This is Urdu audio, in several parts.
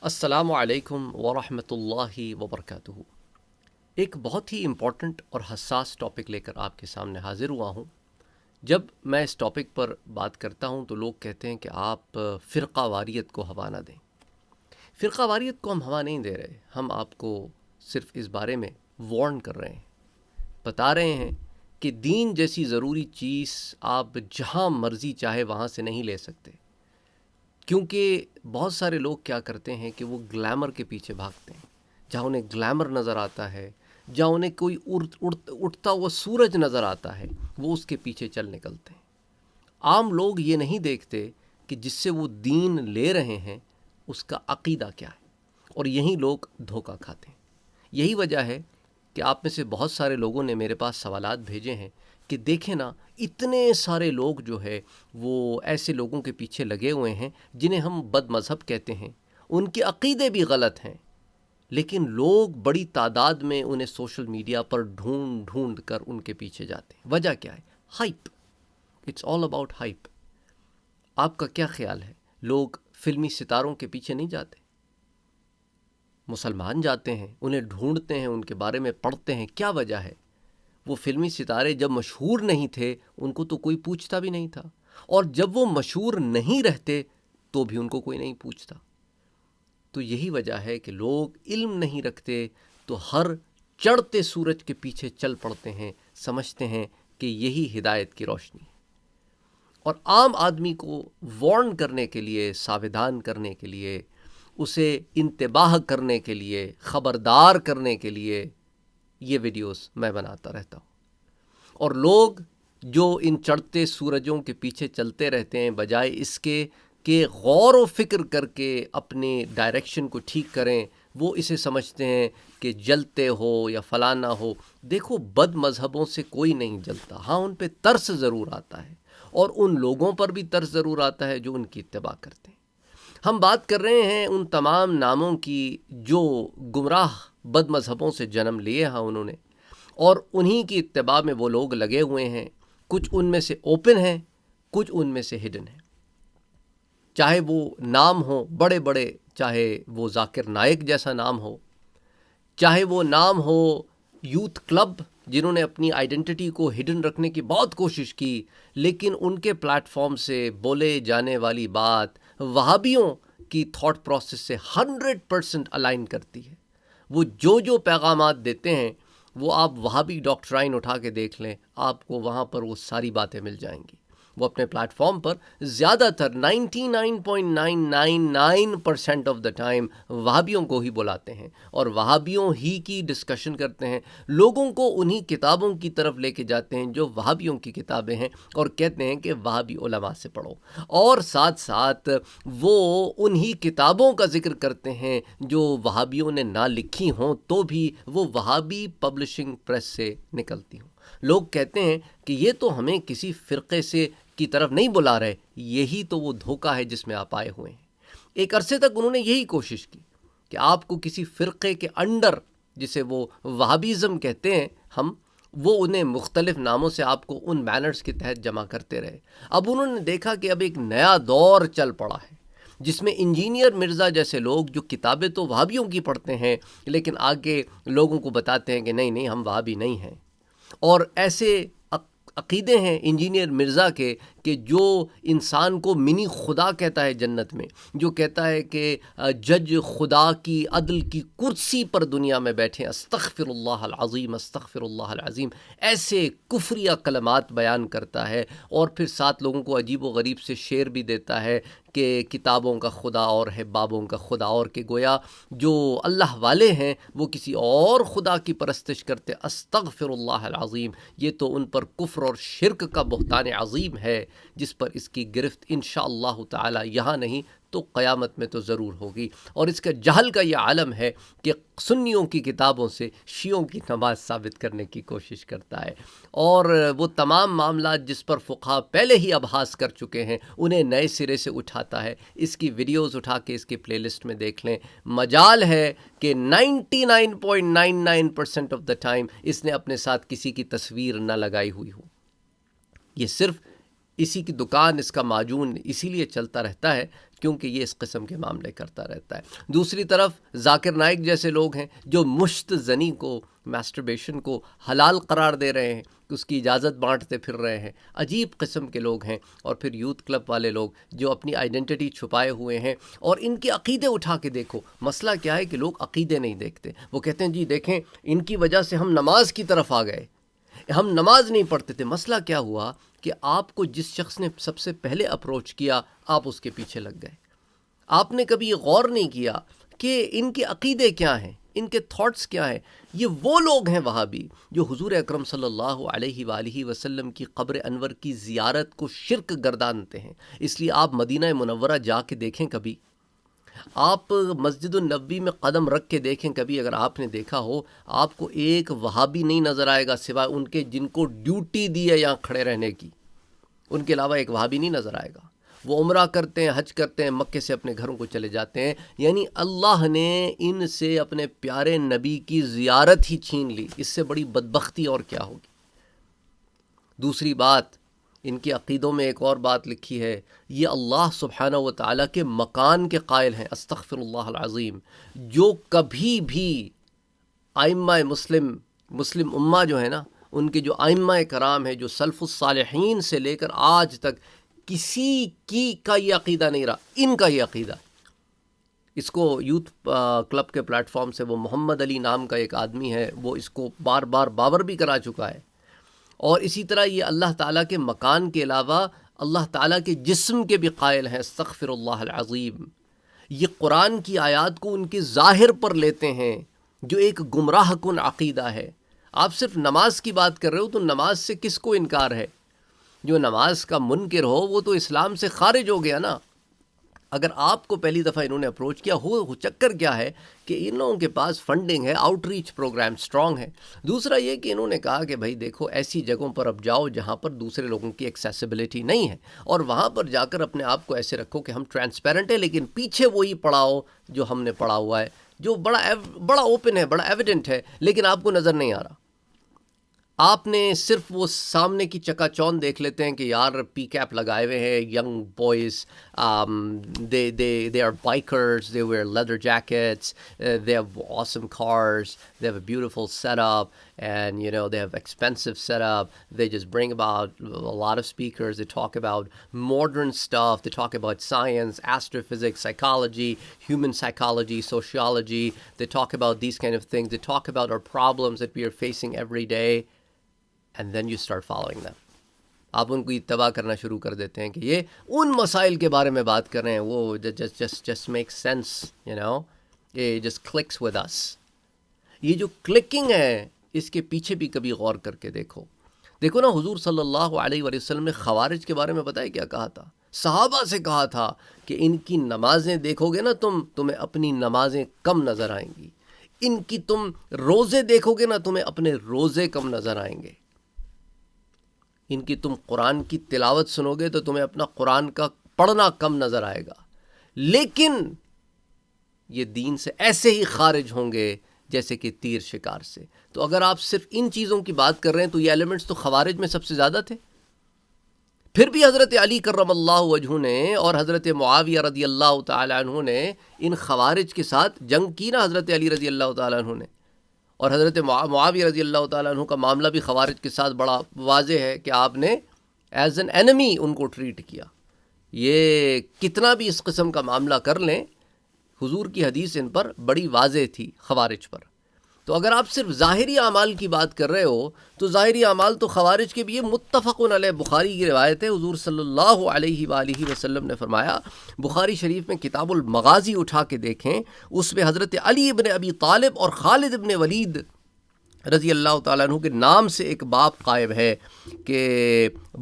السلام علیکم ورحمۃ اللہ وبرکاتہ۔ ایک بہت ہی امپورٹنٹ اور حساس ٹاپک لے کر آپ کے سامنے حاضر ہوا ہوں۔ جب میں اس ٹاپک پر بات کرتا ہوں تو لوگ کہتے ہیں کہ آپ فرقہ واریت کو ہوا نہ دیں۔ فرقہ واریت کو ہم ہوا نہیں دے رہے، ہم آپ کو صرف اس بارے میں وارن کر رہے ہیں، بتا رہے ہیں کہ دین جیسی ضروری چیز آپ جہاں مرضی چاہے وہاں سے نہیں لے سکتے، کیونکہ بہت سارے لوگ کیا کرتے ہیں کہ وہ گلیمر کے پیچھے بھاگتے ہیں۔ جہاں انہیں گلیمر نظر آتا ہے، جہاں انہیں کوئی اٹھتا ہوا سورج نظر آتا ہے، وہ اس کے پیچھے چل نکلتے ہیں۔ عام لوگ یہ نہیں دیکھتے کہ جس سے وہ دین لے رہے ہیں اس کا عقیدہ کیا ہے، اور یہی لوگ دھوکہ کھاتے ہیں۔ یہی وجہ ہے کہ آپ میں سے بہت سارے لوگوں نے میرے پاس سوالات بھیجے ہیں کہ دیکھیں نا، اتنے سارے لوگ جو ہے وہ ایسے لوگوں کے پیچھے لگے ہوئے ہیں جنہیں ہم بد مذہب کہتے ہیں، ان کے عقیدے بھی غلط ہیں، لیکن لوگ بڑی تعداد میں انہیں سوشل میڈیا پر ڈھونڈ ڈھونڈ کر ان کے پیچھے جاتے ہیں۔ وجہ کیا ہے؟ Hype. It's all about hype. آپ کا کیا خیال ہے؟ لوگ فلمی ستاروں کے پیچھے نہیں جاتے؟ مسلمان جاتے ہیں، انہیں ڈھونڈتے ہیں، ان کے بارے میں پڑھتے ہیں۔ کیا وجہ ہے؟ وہ فلمی ستارے جب مشہور نہیں تھے ان کو تو کوئی پوچھتا بھی نہیں تھا، اور جب وہ مشہور نہیں رہتے تو بھی ان کو کوئی نہیں پوچھتا۔ تو یہی وجہ ہے کہ لوگ علم نہیں رکھتے تو ہر چڑھتے سورج کے پیچھے چل پڑتے ہیں، سمجھتے ہیں کہ یہی ہدایت کی روشنی ہے۔ اور عام آدمی کو وارن کرنے کے لیے، ساودھان کرنے کے لیے، اسے انتباہ کرنے کے لیے، خبردار کرنے کے لیے یہ ویڈیوز میں بناتا رہتا ہوں۔ اور لوگ جو ان چڑھتے سورجوں کے پیچھے چلتے رہتے ہیں، بجائے اس کے کہ غور و فکر کر کے اپنے ڈائریکشن کو ٹھیک کریں، وہ اسے سمجھتے ہیں کہ جلتے ہو یا فلانا ہو۔ دیکھو، بد مذہبوں سے کوئی نہیں جلتا، ہاں ان پہ ترس ضرور آتا ہے، اور ان لوگوں پر بھی ترس ضرور آتا ہے جو ان کی اتباع کرتے ہیں۔ ہم بات کر رہے ہیں ان تمام ناموں کی جو گمراہ بد مذہبوں سے جنم لیے ہیں انہوں نے، اور انہی کی اتباع میں وہ لوگ لگے ہوئے ہیں۔ کچھ ان میں سے اوپن ہیں، کچھ ان میں سے ہڈن ہیں۔ چاہے وہ نام ہو بڑے بڑے، چاہے وہ ذاکر نائک جیسا نام ہو، چاہے وہ نام ہو یوتھ کلب جنہوں نے اپنی آئیڈینٹی کو ہڈن رکھنے کی بہت کوشش کی، لیکن ان کے پلیٹ فارم سے بولے جانے والی بات وہابیوں کی تھاٹ پروسیس سے 100% الائن کرتی ہے۔ وہ جو پیغامات دیتے ہیں، وہ آپ وہابی ڈاکٹرائن اٹھا کے دیکھ لیں، آپ کو وہاں پر وہ ساری باتیں مل جائیں گی۔ وہ اپنے پلیٹ فارم پر زیادہ تر 99.999% آف دا ٹائم وہابیوں کو ہی بلاتے ہیں، اور وہابیوں ہی کی ڈسکشن کرتے ہیں، لوگوں کو انہی کتابوں کی طرف لے کے جاتے ہیں جو وہابیوں کی کتابیں ہیں، اور کہتے ہیں کہ وہابی علماء سے پڑھو، اور ساتھ ساتھ وہ انہی کتابوں کا ذکر کرتے ہیں جو وہابیوں نے نہ لکھی ہوں تو بھی وہ وہابی پبلشنگ پریس سے نکلتی ہوں۔ لوگ کہتے ہیں کہ یہ تو ہمیں کسی فرقے سے کی طرف نہیں بلا رہے، یہی تو وہ دھوکہ ہے جس میں آپ آئے ہوئے ہیں۔ ایک عرصے تک انہوں نے یہی کوشش کی کہ آپ کو کسی فرقے کے انڈر، جسے وہ وہابیزم کہتے ہیں، وہ انہیں مختلف ناموں سے آپ کو ان بینرز کے تحت جمع کرتے رہے۔ اب انہوں نے دیکھا کہ اب ایک نیا دور چل پڑا ہے جس میں انجینئر مرزا جیسے لوگ جو کتابیں تو وہابیوں کی پڑھتے ہیں، لیکن آگے لوگوں کو بتاتے ہیں کہ نہیں ہم وہابی نہیں ہیں۔ اور ایسے عقیدے ہیں انجینئر مرزا کے کہ جو انسان کو منی خدا کہتا ہے جنت میں، جو کہتا ہے کہ جج خدا کی عدل کی کرسی پر دنیا میں بیٹھے، استغفر اللہ العظیم استغفر اللہ العظیم، ایسے کفریہ کلمات بیان کرتا ہے، اور پھر ساتھ لوگوں کو عجیب و غریب سے شعر بھی دیتا ہے کہ کتابوں کا خدا اور ہے بابوں کا خدا اور، کہ گویا جو اللہ والے ہیں وہ کسی اور خدا کی پرستش کرتے۔ استغفر اللہ العظیم، یہ تو ان پر کفر اور شرک کا بہتان عظیم ہے، جس پر اس کی گرفت انشاءاللہ تعالی یہاں نہیں تو قیامت میں تو ضرور ہوگی۔ اور اس کا جہل کا یہ عالم ہے کہ سنیوں کی کتابوں سے شیعوں کی نماز ثابت کرنے کی کوشش کرتا ہے، اور وہ تمام معاملات جس پر فقہا پہلے ہی ابحاث کر چکے ہیں انہیں نئے سرے سے اٹھاتا ہے۔ اس کی ویڈیوز اٹھا کے اس کی پلے لسٹ میں دیکھ لیں، مجال ہے کہ 99.99% آف دا ٹائم اس نے اپنے ساتھ کسی کی تصویر نہ لگائی ہوئی ہو۔ یہ صرف اسی کی دکان، اس کا معجون اسی لیے چلتا رہتا ہے کیونکہ یہ اس قسم کے معاملے کرتا رہتا ہے۔ دوسری طرف ذاکر نائک جیسے لوگ ہیں جو مشت زنی کو، میسٹربیشن کو حلال قرار دے رہے ہیں، اس کی اجازت بانٹتے پھر رہے ہیں، عجیب قسم کے لوگ ہیں۔ اور پھر یوتھ کلب والے لوگ جو اپنی آئیڈینٹی چھپائے ہوئے ہیں، اور ان کے عقیدے اٹھا کے دیکھو۔ مسئلہ کیا ہے کہ لوگ عقیدے نہیں دیکھتے، وہ کہتے ہیں جی دیکھیں ان کی وجہ سے ہم نماز کی طرف آ گئے، ہم نماز نہیں پڑھتے تھے۔ مسئلہ کیا ہوا کہ آپ کو جس شخص نے سب سے پہلے اپروچ کیا، آپ اس کے پیچھے لگ گئے۔ آپ نے کبھی یہ غور نہیں کیا کہ ان کے عقیدے کیا ہیں، ان کے تھاٹس کیا ہیں۔ یہ وہ لوگ ہیں وہابی جو حضور اکرم صلی اللہ علیہ وآلہ وسلم کی قبر انور کی زیارت کو شرک گردانتے ہیں۔ اس لیے آپ مدینہ منورہ جا کے دیکھیں، کبھی آپ مسجد النبوی میں قدم رکھ کے دیکھیں، کبھی اگر آپ نے دیکھا ہو، آپ کو ایک وہابی نہیں نظر آئے گا سوائے ان کے جن کو ڈیوٹی دی ہے یہاں کھڑے رہنے کی۔ ان کے علاوہ ایک وہابی نہیں نظر آئے گا۔ وہ عمرہ کرتے ہیں، حج کرتے ہیں، مکے سے اپنے گھروں کو چلے جاتے ہیں، یعنی اللہ نے ان سے اپنے پیارے نبی کی زیارت ہی چھین لی۔ اس سے بڑی بدبختی اور کیا ہوگی۔ دوسری بات، ان کے عقیدوں میں ایک اور بات لکھی ہے، یہ اللہ سبحانہ و تعالیٰ کے مکان کے قائل ہیں، استغفر اللہ العظیم۔ جو کبھی بھی ائمہ مسلم امہ جو ہے نا، ان کے جو ائمہ کرام ہیں، جو سلف الصالحین سے لے کر آج تک کسی کی کا یہ عقیدہ نہیں رہا، ان کا یہ عقیدہ۔ اس کو یوتھ کلب کے پلیٹ فارم سے وہ محمد علی نام کا ایک آدمی ہے، وہ اس کو بار بار باور بھی کرا چکا ہے۔ اور اسی طرح یہ اللہ تعالیٰ کے مکان کے علاوہ اللہ تعالیٰ کے جسم کے بھی قائل ہیں، استغفر اللہ العظیم۔ یہ قرآن کی آیات کو ان کے ظاہر پر لیتے ہیں، جو ایک گمراہ کن عقیدہ ہے۔ آپ صرف نماز کی بات کر رہے ہو تو نماز سے کس کو انکار ہے؟ جو نماز کا منکر ہو وہ تو اسلام سے خارج ہو گیا نا۔ اگر آپ کو پہلی دفعہ انہوں نے اپروچ کیا ہو، چکر کیا ہے کہ ان لوگوں کے پاس فنڈنگ ہے، آؤٹ ریچ پروگرام سٹرونگ ہے۔ دوسرا یہ کہ انہوں نے کہا کہ بھائی دیکھو ایسی جگہوں پر اب جاؤ جہاں پر دوسرے لوگوں کی ایکسیسیبلٹی نہیں ہے، اور وہاں پر جا کر اپنے آپ کو ایسے رکھو کہ ہم ٹرانسپیرنٹ ہیں، لیکن پیچھے وہی پڑھاؤ جو ہم نے پڑھا ہوا ہے، جو بڑا اوپن ہے، بڑا ایویڈنٹ ہے، لیکن آپ کو نظر نہیں آ رہا۔ آپ نے صرف وہ سامنے کی چکا چوند دیکھ لیتے ہیں کہ یار پی کیپ لگائے ہوئے ہیں، young boys, they are bikers, they wear leather jackets, they have awesome cars, they have a beautiful setup, and they have expensive setup. They just bring about a lot of speakers. They talk about modern stuff, they talk about science, astrophysics, psychology, human psychology, sociology. They talk about these kind of things. They talk about our problems that we are facing every day. And then you start following them. آپ ان کو اتباع کرنا شروع کر دیتے ہیں کہ یہ ان مسائل کے بارے میں بات کر رہے ہیں، وہ just makes sense, it just clicks with us. یہ جو کلکنگ ہے اس کے پیچھے بھی کبھی غور کر کے دیکھو نا، حضور صلی اللہ علیہ وآلہ وسلم نے خوارج کے بارے میں بتایا کیا کہا تھا؟ صحابہ سے کہا تھا کہ ان کی نمازیں دیکھو گے نا تمہیں اپنی نمازیں کم نظر آئیں گی، ان کی تم روزے دیکھو گے نا تمہیں اپنے روزے کم نظر آئیں گے، ان کی تم قرآن کی تلاوت سنو گے تو تمہیں اپنا قرآن کا پڑھنا کم نظر آئے گا، لیکن یہ دین سے ایسے ہی خارج ہوں گے جیسے کہ تیر شکار سے۔ تو اگر آپ صرف ان چیزوں کی بات کر رہے ہیں تو یہ ایلیمنٹس تو خوارج میں سب سے زیادہ تھے۔ پھر بھی حضرت علی کرم اللہ وجہہ نے اور حضرت معاویہ رضی اللہ تعالیٰ عنہ نے ان خوارج کے ساتھ جنگ کی نا، حضرت علی رضی اللہ تعالیٰ عنہ نے، اور حضرت معاویہ رضی اللہ تعالیٰ عنہ کا معاملہ بھی خوارج کے ساتھ بڑا واضح ہے کہ آپ نے ایز این اینمی ان کو ٹریٹ کیا۔ یہ کتنا بھی اس قسم کا معاملہ کر لیں، حضور کی حدیث ان پر بڑی واضح تھی خوارج پر۔ تو اگر آپ صرف ظاہری اعمال کی بات کر رہے ہو تو ظاہری اعمال تو خوارج کے بھی یہ متفق علیہ بخاری کی روایت ہے، حضور صلی اللہ علیہ وآلہ وسلم نے فرمایا، بخاری شریف میں کتاب المغازی اٹھا کے دیکھیں، اس میں حضرت علی ابن ابی طالب اور خالد ابن ولید رضی اللہ تعالیٰ عنہ کے نام سے ایک باب قائم ہے کہ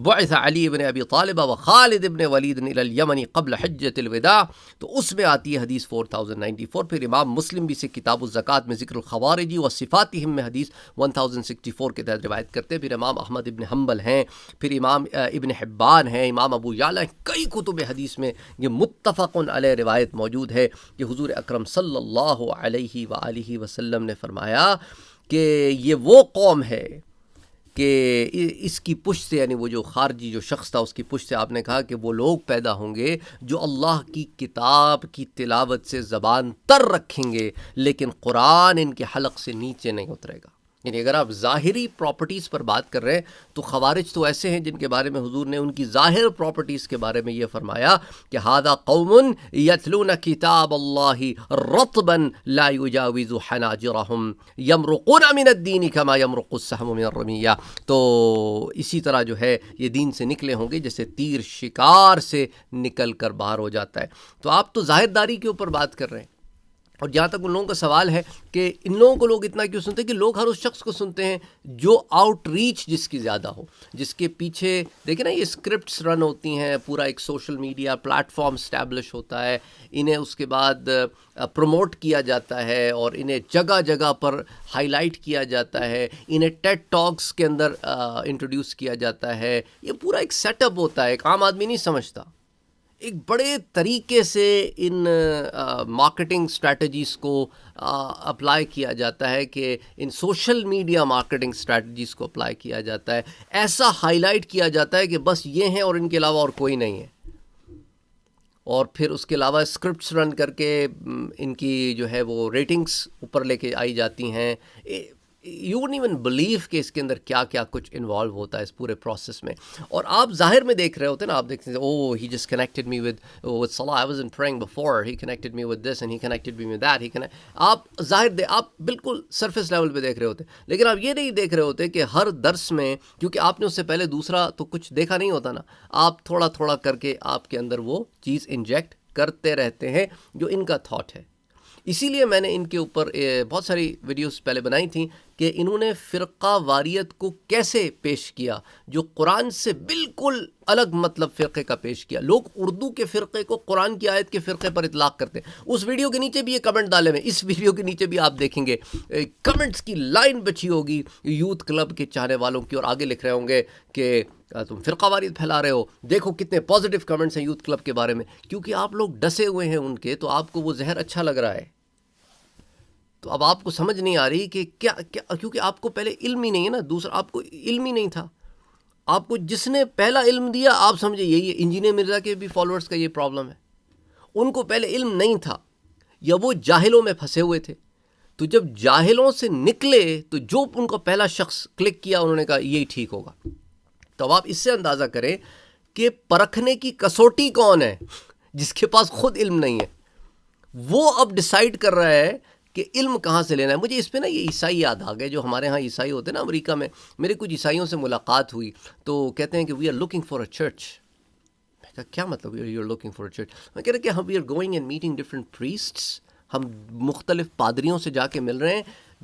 بعث علی ابن ابی طالب و خالد ابن ولید الی الیمن قبل حجۃ الوداع، تو اس میں آتی ہے حدیث 4094۔ پھر امام مسلم بھی سے کتاب الزکوٰۃ میں ذکر الخوارج و صفاتہم میں حدیث 1064 کے تحت روایت کرتے ہیں۔ پھر امام احمد ابن حنبل ہیں، پھر امام ابن حبان ہیں، امام ابو یعلا ہیں، کئی کتب حدیث میں یہ متفق علیہ روایت موجود ہے کہ حضور اکرم صلی اللہ علیہ وآلہ وسلم نے فرمایا کہ یہ وہ قوم ہے، کہ اس کی پشت سے، یعنی وہ جو خارجی جو شخص تھا اس کی پشت سے آپ نے کہا کہ وہ لوگ پیدا ہوں گے جو اللہ کی کتاب کی تلاوت سے زبان تر رکھیں گے، لیکن قرآن ان کے حلق سے نیچے نہیں اترے گا۔ یعنی اگر آپ ظاہری پراپرٹیز پر بات کر رہے ہیں تو خوارج تو ایسے ہیں جن کے بارے میں حضور نے ان کی ظاہر پراپرٹیز کے بارے میں یہ فرمایا کہ ھذا قوم یتلون کتاب اللہ رطبا لا یجاوز حناجرہم یمرقون من الدین کما یمرق السہم من الرمیہ۔ تو اسی طرح جو ہے یہ دین سے نکلے ہوں گے جیسے تیر شکار سے نکل کر باہر ہو جاتا ہے۔ تو آپ تو ظاہر داری کے اوپر بات کر رہے ہیں، اور جہاں تک ان لوگوں کا سوال ہے کہ ان لوگوں کو لوگ اتنا کیوں سنتے ہیں، کہ لوگ ہر اس شخص کو سنتے ہیں جو آؤٹ ریچ جس کی زیادہ ہو، جس کے پیچھے دیکھیں نا یہ اسکرپٹس رن ہوتی ہیں، پورا ایک social media plate form establish ہوتا ہے، انہیں اس کے بعد پروموٹ کیا جاتا ہے اور انہیں جگہ جگہ پر ہائی لائٹ کیا جاتا ہے، انہیں ٹیڈ ٹاکس کے اندر انٹروڈیوس کیا جاتا ہے۔ یہ پورا ایک سیٹ اپ ہوتا ہے، ایک عام آدمی نہیں سمجھتا۔ ایک بڑے طریقے سے ان مارکیٹنگ اسٹریٹجیز کو اپلائی کیا جاتا ہے، کہ ان سوشل میڈیا مارکیٹنگ اسٹریٹجیز کو اپلائی کیا جاتا ہے، ایسا ہائی لائٹ کیا جاتا ہے کہ بس یہ ہیں اور ان کے علاوہ اور کوئی نہیں ہے، اور پھر اس کے علاوہ اسکرپٹس رن کر کے ان کی جو ہے وہ ریٹنگز اوپر لے کے آئی جاتی ہیں۔ یو وڈن't ایون بلیو کہ اس کے اندر کیا کیا کچھ انوالو ہوتا ہے اس پورے پروسیس میں، اور آپ ظاہر میں دیکھ رہے ہوتے ہیں نا، آپ دیکھتے ہیں oh he just connected me with Salah, I wasn't praying before, he connected me with this and he connected me with that, آپ ظاہر آپ بالکل سرفیس لیول پہ دیکھ رہے ہوتے ہیں، لیکن آپ یہ نہیں دیکھ رہے ہوتے کہ ہر درس میں، کیونکہ آپ نے اس سے پہلے دوسرا تو کچھ دیکھا نہیں ہوتا نا، آپ تھوڑا تھوڑا کر کے آپ کے اندر وہ چیز انجیکٹ کرتے رہتے ہیں جو ان کا تھاٹ ہے۔ اسی لیے میں نے ان کے اوپر بہت ساری ویڈیوز پہلے بنائی تھیں کہ انہوں نے فرقہ واریت کو کیسے پیش کیا، جو قرآن سے بالکل الگ مطلب فرقے کا پیش کیا۔ لوگ اردو کے فرقے کو قرآن کی آیت کے فرقے پر اطلاق کرتے ہیں۔ اس ویڈیو کے نیچے بھی یہ کمنٹ ڈالے ہوئے، اس ویڈیو کے نیچے بھی آپ دیکھیں گے کمنٹس کی لائن بچی ہوگی یوتھ کلب کے چاہنے والوں کی، اور آگے لکھ رہے ہوں گے کہ تم فرقہ واریت پھیلا رہے ہو، دیکھو کتنے پازیٹیو کمنٹس ہیں یوتھ کلب کے بارے میں، کیونکہ آپ لوگ ڈسے ہوئے ہیں ان کے، تو آپ کو وہ زہر اچھا لگ رہا ہے۔ تو اب آپ کو سمجھ نہیں آ رہی کہ کیا کیونکہ آپ کو پہلے علم ہی نہیں ہے نا، دوسرا آپ کو علم ہی نہیں تھا۔ آپ کو جس نے پہلا علم دیا، آپ سمجھے یہی ہے۔ انجینئر مرزا کے بھی فالوورز کا یہ پرابلم ہے، ان کو پہلے علم نہیں تھا، یا وہ جاہلوں میں پھنسے ہوئے تھے، تو جب جاہلوں سے نکلے تو جو ان کو پہلا شخص کلک کیا انہوں نے کہا یہی ٹھیک ہوگا۔ تو اب آپ اس سے اندازہ کریں کہ پرکھنے کی کسوٹی کون ہے، جس کے پاس خود علم نہیں ہے، وہ اب ڈیسائیڈ کر رہا ہے کہ علم کہاں سے لینا ہے۔ مجھے اس پہ نا یہ عیسائی یاد آ گئے، جو ہمارے ہاں عیسائی ہوتے ہیں نا امریکہ میں، میرے کچھ عیسائیوں سے ملاقات ہوئی تو کہتے ہیں کہ we are looking for a church. میں کہا کیا مطلب you are looking for a church? میں کہہ رہا کہ ہم we are going and meeting different priests, ہم مختلف پادریوں سے جا کے مل رہے ہیں،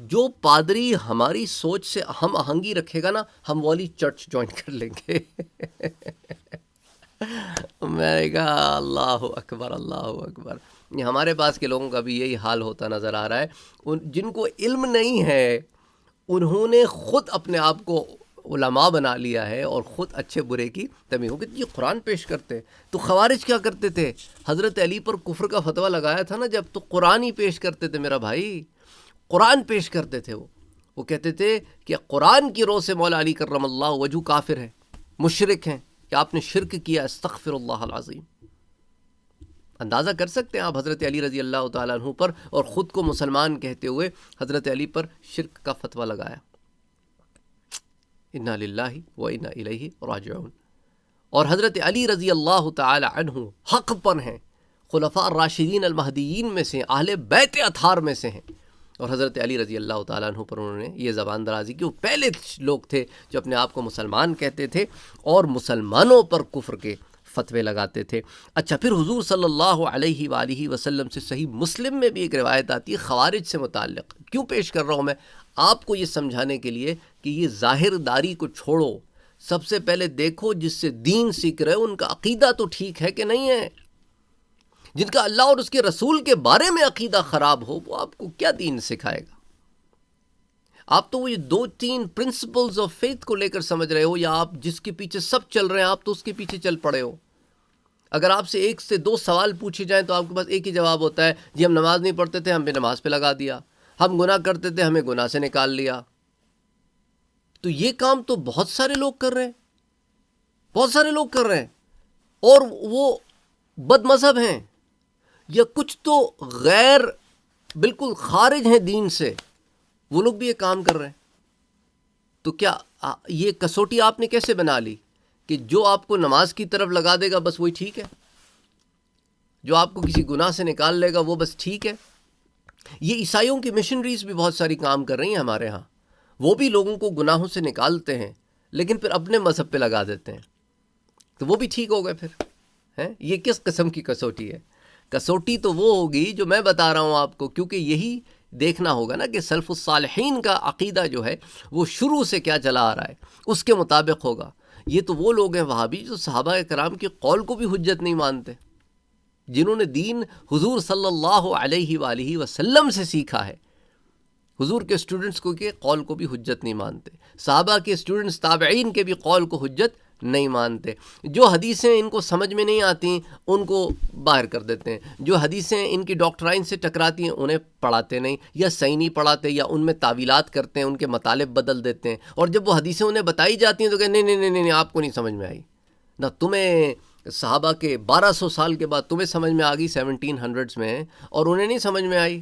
جو پادری ہماری سوچ سے ہم آہنگی رکھے گا نا، ہم والی چرچ جوائن کر لیں گے۔ میں نے کہا اللہ اکبر اللہ اکبر۔ ہمارے پاس کے لوگوں کا بھی یہی حال ہوتا نظر آ رہا ہے، جن کو علم نہیں ہے انہوں نے خود اپنے آپ کو علماء بنا لیا ہے اور خود اچھے برے کی تمیز ہو کہ یہ قرآن پیش کرتے ہیں۔ تو خوارج کیا کرتے تھے؟ حضرت علی پر کفر کا فتویٰ لگایا تھا نا جب، تو قرآن ہی پیش کرتے تھے میرا بھائی، قرآن پیش کرتے تھے۔ وہ کہتے تھے کہ قرآن کی رو سے مولا علی کرم اللہ وجہ کافر ہیں، مشرک ہیں، کہ آپ نے شرک کیا، استغفر اللہ العظیم۔ اندازہ کر سکتے ہیں آپ حضرت علی رضی اللہ تعالیٰ عنہ پر، اور خود کو مسلمان کہتے ہوئے حضرت علی پر شرک کا فتویٰ لگایا۔ انا للہ و انا الیہ راجعون۔ اور حضرت علی رضی اللہ تعالیٰ عنہ حق پر ہیں، خلفاء الراشدین المہدیین میں سے، اہل بیت اطہار میں سے ہیں، اور حضرت علی رضی اللہ تعالیٰ عنہ پر انہوں نے یہ زبان درازی کی۔ وہ پہلے لوگ تھے جو اپنے آپ کو مسلمان کہتے تھے اور مسلمانوں پر کفر کے فتوے لگاتے تھے۔ اچھا، پھر حضور صلی اللہ علیہ وآلہ وسلم سے صحیح مسلم میں بھی ایک روایت آتی ہے خوارج سے متعلق۔ کیوں پیش کر رہا ہوں میں؟ آپ کو یہ سمجھانے کے لیے کہ یہ ظاہر داری کو چھوڑو، سب سے پہلے دیکھو جس سے دین سیکھ رہے ہو ان کا عقیدہ تو ٹھیک ہے کہ نہیں ہے۔ جن کا اللہ اور اس کے رسول کے بارے میں عقیدہ خراب ہو، وہ آپ کو کیا دین سکھائے گا؟ آپ تو وہ یہ 2-3 پرنسپلز آف فیتھ کو لے کر سمجھ رہے ہو، یا آپ جس کے پیچھے سب چل رہے ہیں آپ تو اس کے پیچھے چل پڑے ہو۔ اگر آپ سے 1 سے 2 سوال پوچھے جائیں تو آپ کے پاس ایک ہی جواب ہوتا ہے، جی ہم نماز نہیں پڑھتے تھے، ہم بھی نماز پہ لگا دیا، ہم گناہ کرتے تھے، ہمیں گناہ سے نکال لیا۔ تو یہ کام تو بہت سارے لوگ کر رہے ہیں، بہت سارے لوگ کر رہے ہیں، اور وہ بد مذہب ہیں یا کچھ تو غیر بالکل خارج ہیں دین سے، وہ لوگ بھی یہ کام کر رہے ہیں. تو کیا یہ کسوٹی آپ نے کیسے بنا لی کہ جو آپ کو نماز کی طرف لگا دے گا بس وہی ٹھیک ہے، جو آپ کو کسی گناہ سے نکال لے گا وہ بس ٹھیک ہے؟ یہ عیسائیوں کی مشنریز بھی بہت ساری کام کر رہی ہیں ہمارے ہاں، وہ بھی لوگوں کو گناہوں سے نکالتے ہیں لیکن پھر اپنے مذہب پہ لگا دیتے ہیں، تو وہ بھی ٹھیک ہو گئے پھر ہیں. یہ کس قسم کی کسوٹی ہے؟ کسوٹی تو وہ ہوگی جو میں بتا رہا ہوں آپ کو، کیونکہ یہی دیکھنا ہوگا نا کہ سلف الصالحین کا عقیدہ جو ہے وہ شروع سے کیا چلا آ رہا ہے، اس کے مطابق ہوگا. یہ تو وہ لوگ ہیں وہابی جو صحابہ کرام کے قول کو بھی حجت نہیں مانتے، جنہوں نے دین حضور صلی اللہ علیہ وآلہ وسلم سے سیکھا ہے. حضور کے اسٹوڈنٹس کو کے قول کو بھی حجت نہیں مانتے، صحابہ کے اسٹوڈنٹس تابعین کے بھی قول کو حجت نہیں مانتے. جو حدیثیں ان کو سمجھ میں نہیں آتی ان کو باہر کر دیتے ہیں، جو حدیثیں ان کی ڈاکٹرائن سے ٹکراتی ہیں انہیں پڑھاتے نہیں، یا صحیح نہیں پڑھاتے، یا ان میں تعویلات کرتے ہیں، ان کے مطالب بدل دیتے ہیں. اور جب وہ حدیثیں انہیں بتائی جاتی ہیں تو کہ نہیں نہیں نہیں نہیں آپ کو نہیں سمجھ میں آئی، نہ تمہیں صحابہ کے 1200 سال کے بعد تمہیں سمجھ میں آ گئی 1700s میں، اور انہیں نہیں سمجھ میں آئی.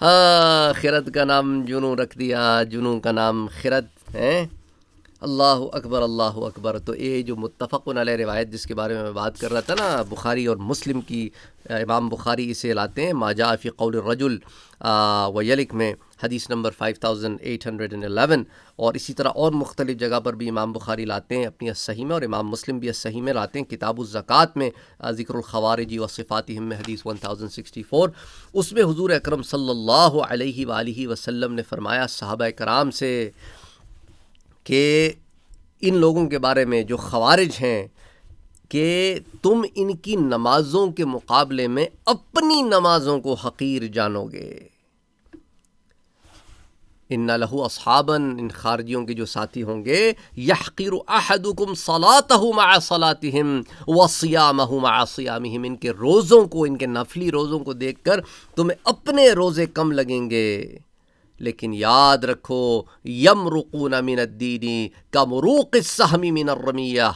ہاں، خرد کا نام جنوں رکھ دیا، جنوں کا نام خرد ہے. اللہ اکبر، اللہ اکبر. تو یہ جو متفق علیہ روایت جس کے بارے میں بات کر رہا تھا نا، بخاری اور مسلم کی، امام بخاری اسے لاتے ہیں ما جاء فی قول الرجل ویلک میں حدیث نمبر 5811، اور اسی طرح اور مختلف جگہ پر بھی امام بخاری لاتے ہیں اپنی الصحیح میں، اور امام مسلم بھی الصحیح میں لاتے ہیں کتاب الزکوٰۃ میں ذکر الخوارج و صفاتہم میں حدیث 1064. اس میں حضور اکرم صلی اللہ علیہ وآلہ وسلم نے فرمایا صحابہ کرام سے کہ ان لوگوں کے بارے میں جو خوارج ہیں کہ تم ان کی نمازوں کے مقابلے میں اپنی نمازوں کو حقیر جانو گے. ان لہو اصحابا، ان خارجیوں کے جو ساتھی ہوں گے، یحقر احدکم صلاتہ مع صلاتہم وصیامہ مع صیامہم، ان کے روزوں کو، ان کے نفلی روزوں کو دیکھ کر تمہیں اپنے روزے کم لگیں گے. لیکن یاد رکھو یمرقون من الدین کمروق السہم من الرمیہ،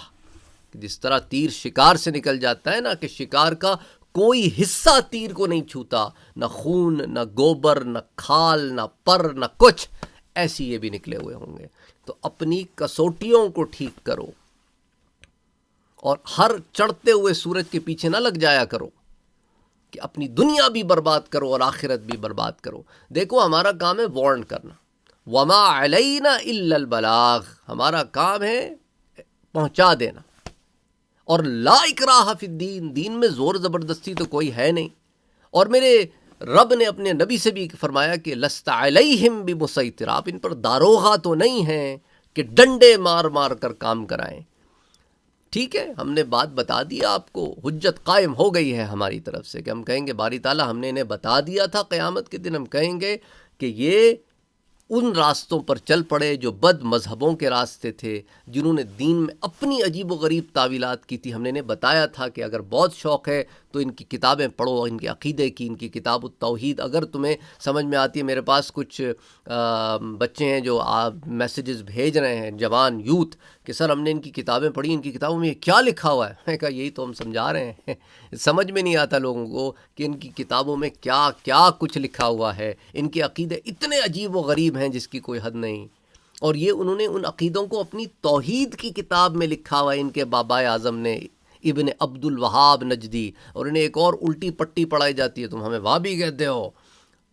جس طرح تیر شکار سے نکل جاتا ہے نا، کہ شکار کا کوئی حصہ تیر کو نہیں چھوتا، نہ خون، نہ گوبر، نہ کھال، نہ پر، نہ کچھ، ایسی یہ بھی نکلے ہوئے ہوں گے. تو اپنی کسوٹیوں کو ٹھیک کرو، اور ہر چڑھتے ہوئے سورج کے پیچھے نہ لگ جایا کرو کہ اپنی دنیا بھی برباد کرو اور آخرت بھی برباد کرو. دیکھو ہمارا کام ہے وارن کرنا، وما علینا الا البلاغ، ہمارا کام ہے پہنچا دینا. اور لا اکراہ فی الدین، دین میں زور زبردستی تو کوئی ہے نہیں. اور میرے رب نے اپنے نبی سے بھی فرمایا کہ لست علیہم بمسیطر، آپ ان پر داروغہ تو نہیں ہیں کہ ڈنڈے مار مار کر کام کرائیں. ٹھیک ہے، ہم نے بات بتا دیا آپ کو، حجت قائم ہو گئی ہے ہماری طرف سے کہ ہم کہیں گے باری تعالیٰ ہم نے انہیں بتا دیا تھا، قیامت کے دن ہم کہیں گے کہ یہ ان راستوں پر چل پڑے جو بد مذہبوں کے راستے تھے، جنہوں نے دین میں اپنی عجیب و غریب تعویلات کی تھی. ہم نے انہیں بتایا تھا کہ اگر بہت شوق ہے تو ان کی کتابیں پڑھو، ان کے عقیدے کی، ان کی کتاب التوحید اگر تمہیں سمجھ میں آتی ہے. میرے پاس کچھ بچے ہیں جو میسیجز بھیج رہے ہیں، جوان یوتھ، کہ سر ہم نے ان کی کتابیں پڑھی، ان کی کتابوں میں یہ کیا لکھا ہوا ہے. میں کہا یہی تو ہم سمجھا رہے ہیں، سمجھ میں نہیں آتا لوگوں کو کہ ان کی کتابوں میں کیا کیا کچھ لکھا ہوا ہے. ان کے عقیدے اتنے عجیب و غریب ہیں جس کی کوئی حد نہیں. اور یہ انہوں نے ان عقیدوں کو اپنی توحید کی کتاب میں لکھا ہوا ہے، ان کے بابا اعظم نے، ابن عبد الوہاب نجدی. اور انہیں ایک اور الٹی پٹی پڑھائی جاتی ہے، تم ہمیں وہابی کہتے ہو.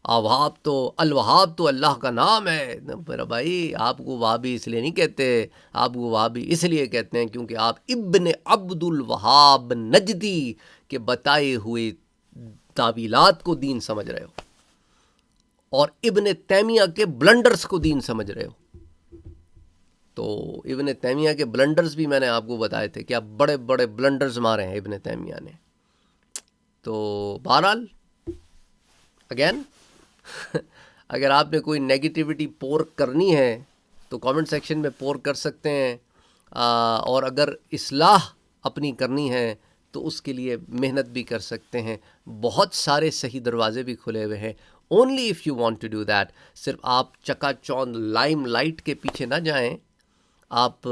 وہاب تو الوہاب تو اللہ کا نام ہے. میرا بھائی آپ کو وہابی اس لیے نہیں کہتے، آپ کو وہابی اس لیے کہتے ہیں کیونکہ آپ ابن عبد الوہاب نجدی کے بتائے ہوئے تعویلات کو دین سمجھ رہے ہو، اور ابن تیمیہ کے بلنڈرز کو دین سمجھ رہے ہو. تو ابن تیمیہ کے بلنڈرز بھی میں نے آپ کو بتائے تھے کہ آپ بڑے بڑے بلنڈرز مارے ہیں ابن تیمیہ نے. تو بہرحال اگین اگر آپ نے کوئی نیگیٹیوٹی پور کرنی ہے تو کامنٹ سیکشن میں پور کر سکتے ہیں، اور اگر اصلاح اپنی کرنی ہے تو اس کے لیے محنت بھی کر سکتے ہیں. بہت سارے صحیح دروازے بھی کھلے ہوئے ہیں، only if you want to do that. صرف آپ چکا چوند لائم لائٹ کے پیچھے نہ جائیں, آپ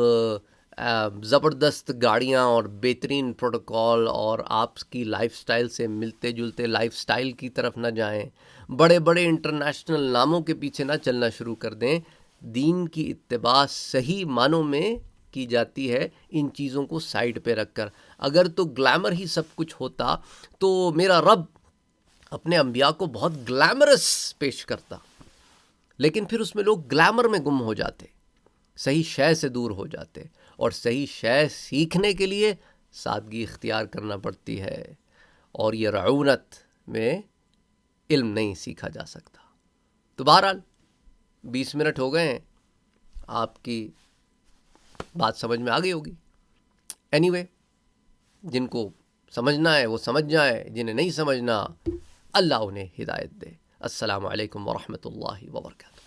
زبردست گاڑیاں اور بہترین پروٹوکول اور آپ کی لائف سٹائل سے ملتے جلتے لائف سٹائل کی طرف نہ جائیں, بڑے بڑے انٹرنیشنل ناموں کے پیچھے نہ چلنا شروع کر دیں. دین کی اتباع صحیح معنوں میں کی جاتی ہے ان چیزوں کو سائڈ پہ رکھ کر. اگر تو گلیمر ہی سب کچھ ہوتا تو میرا رب اپنے انبیاء کو بہت گلیمرس پیش کرتا, لیکن پھر اس میں لوگ گلیمر میں گم ہو جاتے, صحیح شے سے دور ہو جاتے, اور صحیح شے سیکھنے کے لیے سادگی اختیار کرنا پڑتی ہے, اور یہ رعونت میں علم نہیں سیکھا جا سکتا. تو بہرحال 20 منٹ ہو گئے ہیں, آپ کی بات سمجھ میں آ گئی ہوگی. اینی وے, جن کو سمجھنا ہے وہ سمجھ جائیں, جنہیں نہیں سمجھنا اللہ انہیں ہدایت دے. السلام علیکم ورحمۃ اللہ وبرکاتہ.